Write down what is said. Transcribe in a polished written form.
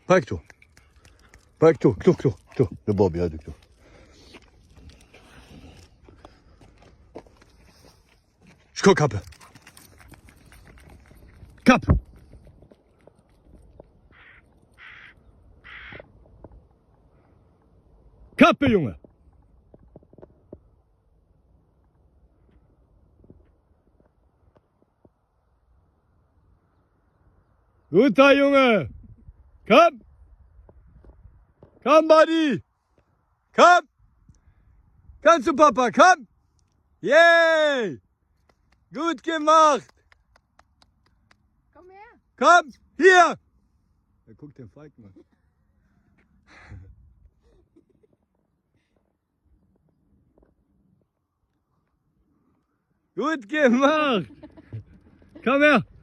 Pijk toe. Pijk toe. Toe. De Bobby uit toe. Schokkappe. Kap. Kappen, jongen. Goed daar, jongen. Kom. Kom, buddy. Kom. Kannst du, Papa? Komm. Yay. Gut gemacht. Komm her. Komm, hier. Er guckt den Falken an. Gut gemacht. Komm her.